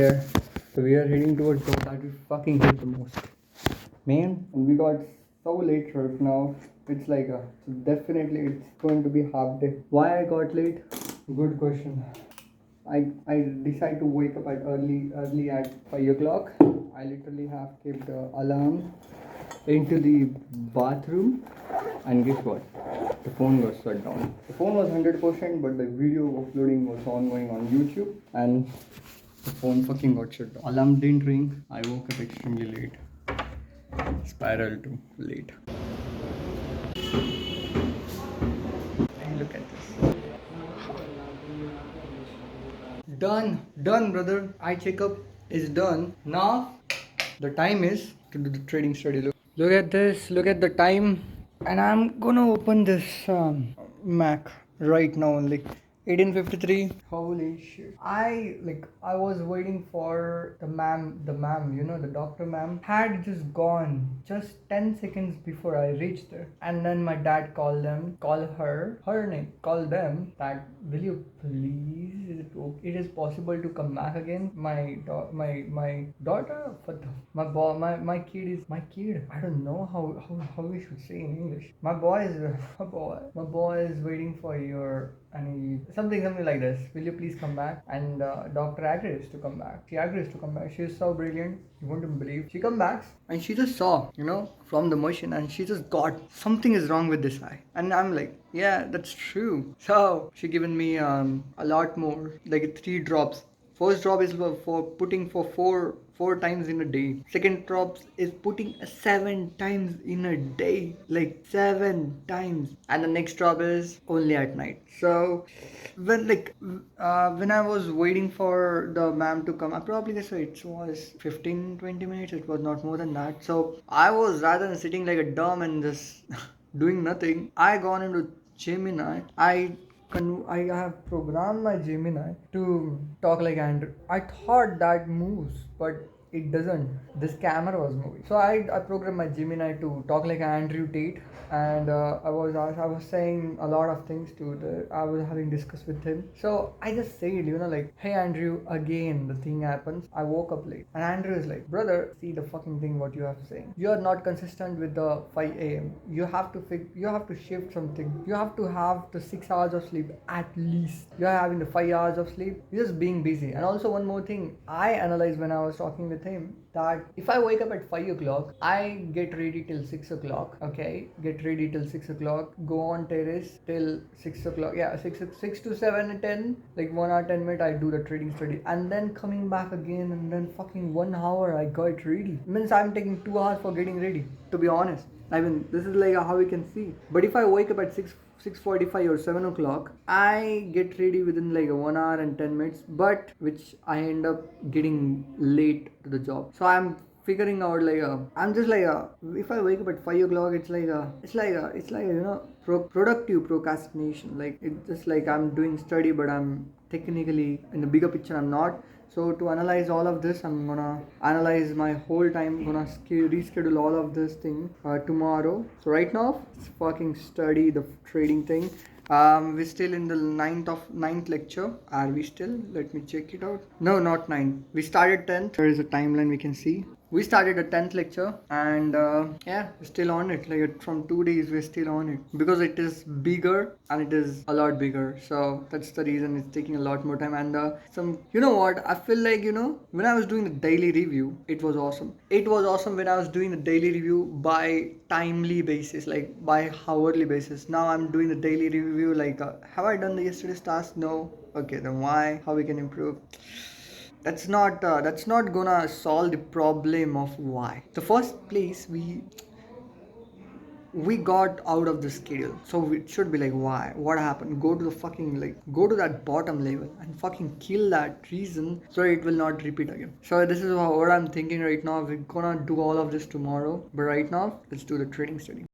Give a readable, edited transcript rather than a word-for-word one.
there. So we are heading towards the that we fucking hate the most. Man, we got so late right now. It's like so definitely it's going to be half day. Why I got late? Good question. I decide to wake up at early at 5 o'clock. I literally have kept the alarm into the bathroom, and guess what? The phone got shut down. The phone was 100%, but the video uploading was ongoing on YouTube, and the phone fucking got shut down. Alarm didn't ring. I woke up extremely late. Spiral to late. And look at this. Done, brother. Eye checkup is done. Now the time is to do the trading study. Look at this. Look at the time, and I'm gonna open this Mac right now only. 18:53. Holy shit! I was waiting for the ma'am, the doctor ma'am had just gone just 10 seconds before I reached there, and then my dad called her name, call them that will you please, is it okay, it is possible to come back again? My daughter, my kid. I don't know how we should say in English. My boy is waiting for your something like this. Will you please come back? And doctor agrees to come back. She agrees to come back. She is so brilliant. You wouldn't believe. She comes back and she just saw, from the machine, and she just got something is wrong with this eye. And I'm like, yeah, that's true. So she given me a lot more, like 3 drops. First drop is for putting for four times in a day. Second drop is putting 7 times in a day, like 7 times. And the next drop is only at night. So when I was waiting for the ma'am to come, I probably guess it was 15-20 minutes. It was not more than that. So I was, rather than sitting like a dumb and just doing nothing, I gone into Gemini. I have programmed my Gemini to talk like Andrew. I thought that moves, but it doesn't. This camera was moving. So I programmed my Gemini to talk like Andrew Tate, and I was saying a lot of things I was having discussed with him. So I just said, like, hey Andrew, again the thing happens. I woke up late, and Andrew is like, brother, see the fucking thing what you have saying. You are not consistent with the 5 a.m. You have to shift something. You have to have the 6 hours of sleep at least. You are having the 5 hours of sleep. You're just being busy. And also one more thing, I analyzed when I was talking with him that if I wake up at 5 o'clock, I get ready till 6 o'clock. Okay, get ready till 6 o'clock. Go on terrace till 6 o'clock. Yeah, 6 to 7 and 10, like 1 hour 10 minutes. I do the trading study, and then coming back again, and then fucking 1 hour I got ready. Means I'm taking 2 hours for getting ready. To be honest, I mean, this is like how we can see. But if I wake up at 6:45 or 7 o'clock, I get ready within like 1 hour and 10 minutes, but which I end up getting late to the job. So I'm figuring out like I'm just like if I wake up at 5 o'clock, it's like productive procrastination. Like it's just like I'm doing study, but I'm technically in the bigger picture I'm not. So to analyze all of this, I'm gonna analyze my whole time. Gonna reschedule all of this thing tomorrow. So right now, let's fucking study the trading thing. We're still in the ninth lecture. Are we still? Let me check it out. No, not 9. We started 10th. There is a timeline we can see. We started a 10th lecture, and yeah, we're still on it. Like from 2 days, we're still on it because it is bigger and it is a lot bigger. So that's the reason it's taking a lot more time. And you know what? I feel like, when I was doing the daily review, it was awesome. It was awesome when I was doing the daily review by timely basis, like by hourly basis. Now I'm doing the daily review like, have I done the yesterday's task? No. Okay, then why? How we can improve? That's not gonna solve the problem of why. The first place we got out of the schedule, so it should be like why, what happened. Go to the fucking, like, go to that bottom level and fucking kill that reason so it will not repeat again. So this is what I'm thinking right now. We're gonna do all of this tomorrow, but right now let's do the trading study.